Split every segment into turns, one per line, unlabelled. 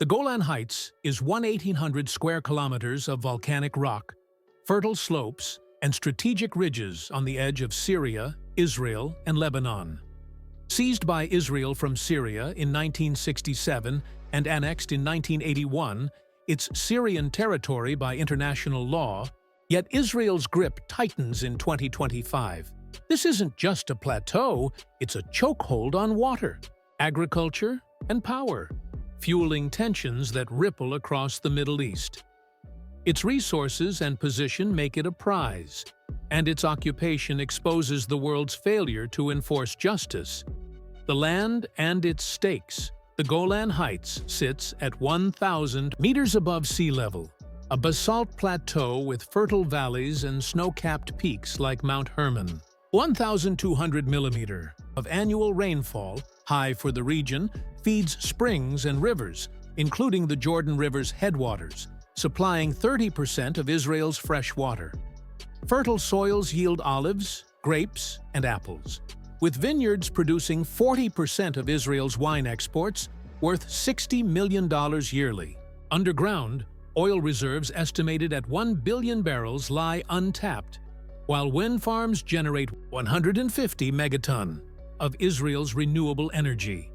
The Golan Heights is 1,800 square kilometers of volcanic rock, fertile slopes, and strategic ridges on the edge of Syria, Israel, and Lebanon. Seized by Israel from Syria in 1967 and annexed in 1981, it's Syrian territory by international law, yet Israel's grip tightens in 2025. This isn't just a plateau, it's a chokehold on water, agriculture, and power, fueling tensions that ripple across the Middle East. Its resources and position make it a prize, and its occupation exposes the world's failure to enforce justice. The land and its stakes. The Golan Heights sits at 1,000 meters above sea level, a basalt plateau with fertile valleys and snow-capped peaks like Mount Hermon. 1,200 millimeters of annual rainfall, high for the region, feeds springs and rivers, including the Jordan River's headwaters, supplying 30% of Israel's fresh water. Fertile soils yield olives, grapes, and apples, with vineyards producing 40% of Israel's wine exports, worth $60 million yearly. Underground, oil reserves estimated at 1 billion barrels lie untapped, while wind farms generate 150 megaton of Israel's renewable energy.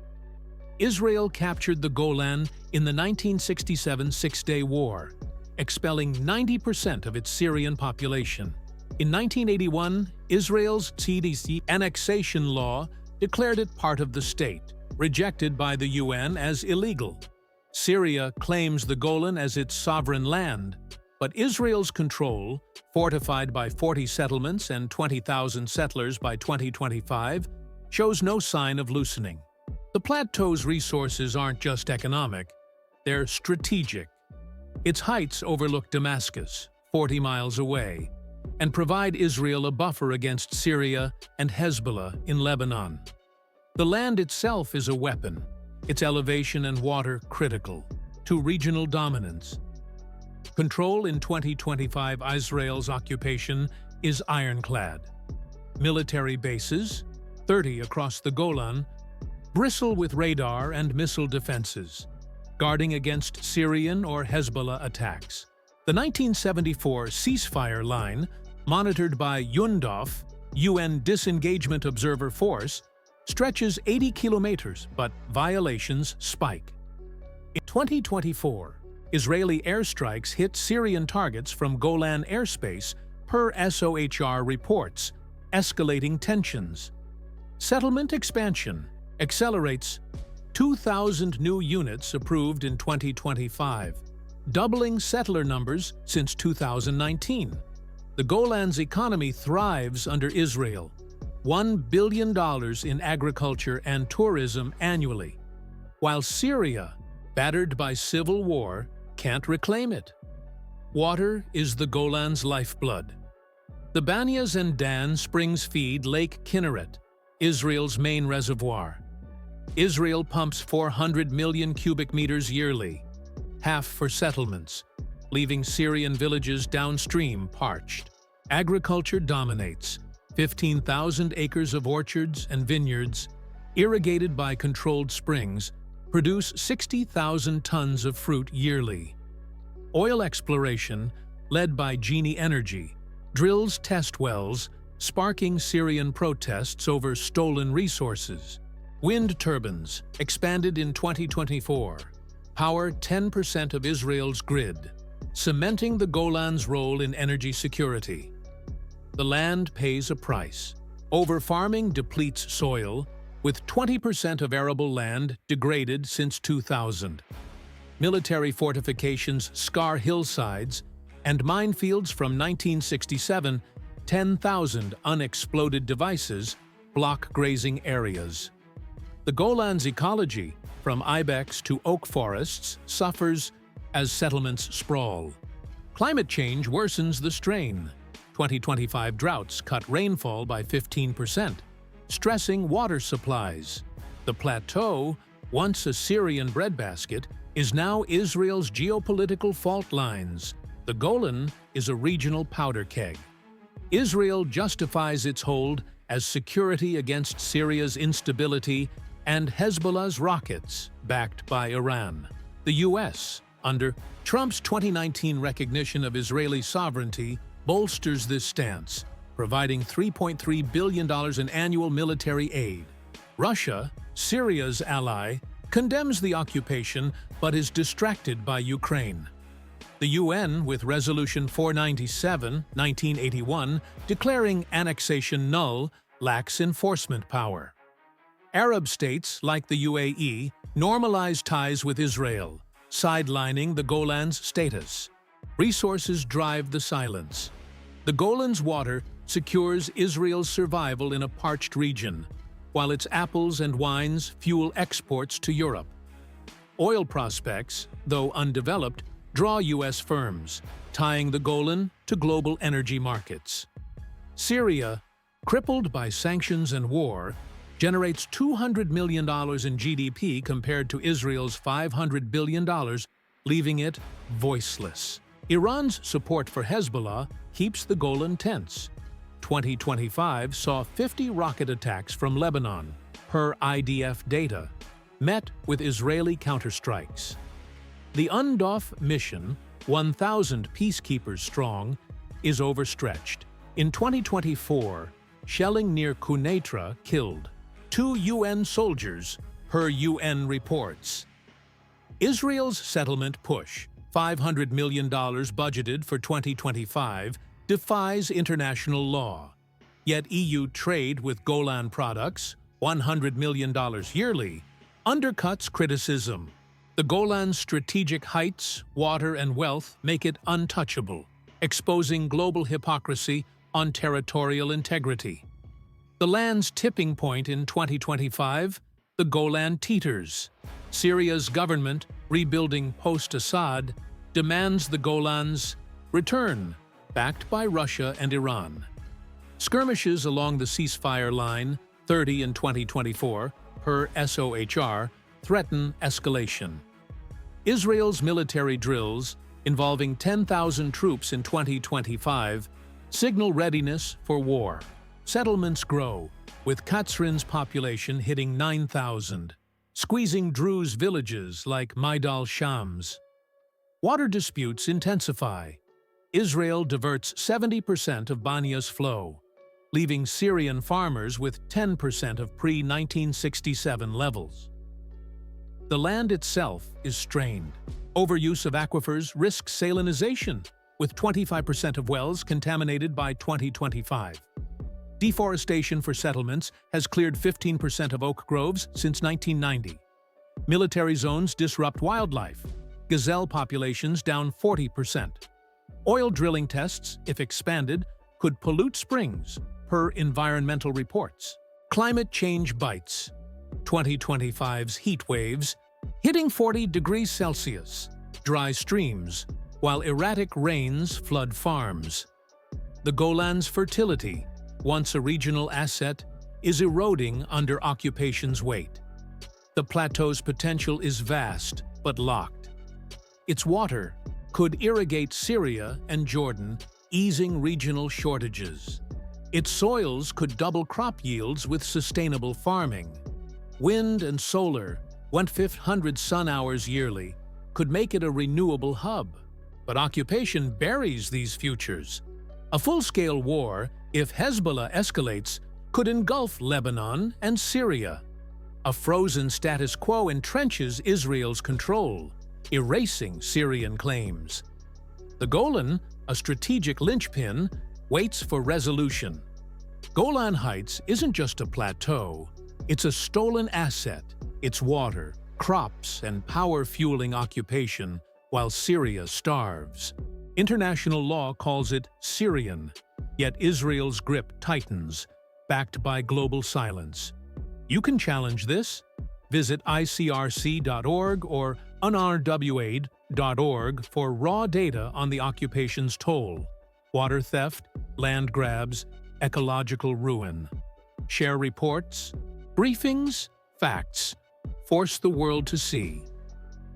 Israel captured the Golan in the 1967 Six-Day War, expelling 90% of its Syrian population. In 1981, Israel's TDC annexation law declared it part of the state, rejected by the UN as illegal. Syria claims the Golan as its sovereign land, but Israel's control, fortified by 40 settlements and 20,000 settlers by 2025, shows no sign of loosening. The plateau's resources aren't just economic, they're strategic. Its heights overlook Damascus, 40 miles away, and provide Israel a buffer against Syria and Hezbollah in Lebanon. The land itself is a weapon, its elevation and water critical to regional dominance. Control in 2025 Israel's occupation is ironclad. Military bases, 30 across the Golan, bristle with radar and missile defenses, guarding against Syrian or Hezbollah attacks. The 1974 ceasefire line, monitored by UNDOF, UN Disengagement Observer Force, stretches 80 kilometers, but violations spike. In 2024, Israeli airstrikes hit Syrian targets from Golan airspace per SOHR reports, escalating tensions. Settlement expansion accelerates. 2,000 new units approved in 2025, doubling settler numbers since 2019. The Golan's economy thrives under Israel, $1 billion in agriculture and tourism annually, while Syria, battered by civil war, can't reclaim it. Water is the Golan's lifeblood. The Banyas and Dan springs feed Lake Kinneret, Israel's main reservoir. Israel pumps 400 million cubic meters yearly, half for settlements, leaving Syrian villages downstream parched. Agriculture dominates. 15,000 acres of orchards and vineyards, irrigated by controlled springs, produce 60,000 tons of fruit yearly. Oil exploration, led by Genie Energy, drills test wells, sparking Syrian protests over stolen resources. Wind turbines, expanded in 2024, power 10% of Israel's grid, cementing the Golan's role in energy security. The land pays a price. Over-farming depletes soil, with 20% of arable land degraded since 2000. Military fortifications scar hillsides, and minefields from 1967, 10,000 unexploded devices block grazing areas. The Golan's ecology, from ibex to oak forests, suffers as settlements sprawl. Climate change worsens the strain. 2025 droughts cut rainfall by 15%, stressing water supplies. The plateau, once a Syrian breadbasket, is now Israel's geopolitical fault lines. The Golan is a regional powder keg. Israel justifies its hold as security against Syria's instability and Hezbollah's rockets, backed by Iran. The U.S., under Trump's 2019 recognition of Israeli sovereignty, bolsters this stance, providing $3.3 billion in annual military aid. Russia, Syria's ally, condemns the occupation but is distracted by Ukraine. The UN, with Resolution 497, 1981, declaring annexation null, lacks enforcement power. Arab states, like the UAE, normalize ties with Israel, sidelining the Golan's status. Resources drive the silence. The Golan's water secures Israel's survival in a parched region, while its apples and wines fuel exports to Europe. Oil prospects, though undeveloped, draw U.S. firms, tying the Golan to global energy markets. Syria, crippled by sanctions and war, generates $200 million in GDP compared to Israel's $500 billion, leaving it voiceless. Iran's support for Hezbollah keeps the Golan tense. 2025 saw 50 rocket attacks from Lebanon, per IDF data, met with Israeli counterstrikes. The UNDOF mission, 1,000 peacekeepers strong, is overstretched. In 2024, shelling near Quneitra killed 2 UN soldiers, per UN reports. Israel's settlement push, $500 million budgeted for 2025, defies international law. Yet EU trade with Golan products, $100 million yearly, undercuts criticism. The Golan's strategic heights, water, and wealth make it untouchable, exposing global hypocrisy on territorial integrity. The land's tipping point in 2025, the Golan teeters. Syria's government, rebuilding post-Assad, demands the Golan's return, backed by Russia and Iran. Skirmishes along the ceasefire line, 30 in 2024, per SOHR, threaten escalation. Israel's military drills, involving 10,000 troops in 2025, signal readiness for war. Settlements grow, with Katsrin's population hitting 9,000, squeezing Druze villages like Maidal Shams. Water disputes intensify. Israel diverts 70% of Banya's flow, leaving Syrian farmers with 10% of pre-1967 levels. The land itself is strained. Overuse of aquifers risks salinization, with 25% of wells contaminated by 2025. Deforestation for settlements has cleared 15% of oak groves since 1990. Military zones disrupt wildlife. Gazelle populations down 40%. Oil drilling tests, if expanded, could pollute springs, per environmental reports. Climate change bites. 2025's heat waves, hitting 40 degrees Celsius, dry streams, while erratic rains flood farms. The Golan's fertility, once a regional asset, is eroding under occupation's weight. The plateau's potential is vast, but locked. Its water could irrigate Syria and Jordan, easing regional shortages. Its soils could double crop yields with sustainable farming. Wind and solar, 1,500 sun-hours yearly, could make it a renewable hub. But occupation buries these futures. A full-scale war, if Hezbollah escalates, could engulf Lebanon and Syria. A frozen status quo entrenches Israel's control, erasing Syrian claims. The Golan, a strategic linchpin, waits for resolution. Golan Heights isn't just a plateau, it's a stolen asset, its water, crops, and power-fueling occupation, while Syria starves. International law calls it Syrian, yet Israel's grip tightens, backed by global silence. You can challenge this. Visit icrc.org or unrwa.org for raw data on the occupation's toll, water theft, land grabs, ecological ruin. Share reports, briefings, facts. Force the world to see.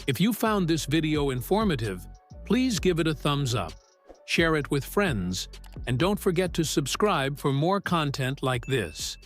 If you found this video informative, please give it a thumbs up, share it with friends, and don't forget to subscribe for more content like this.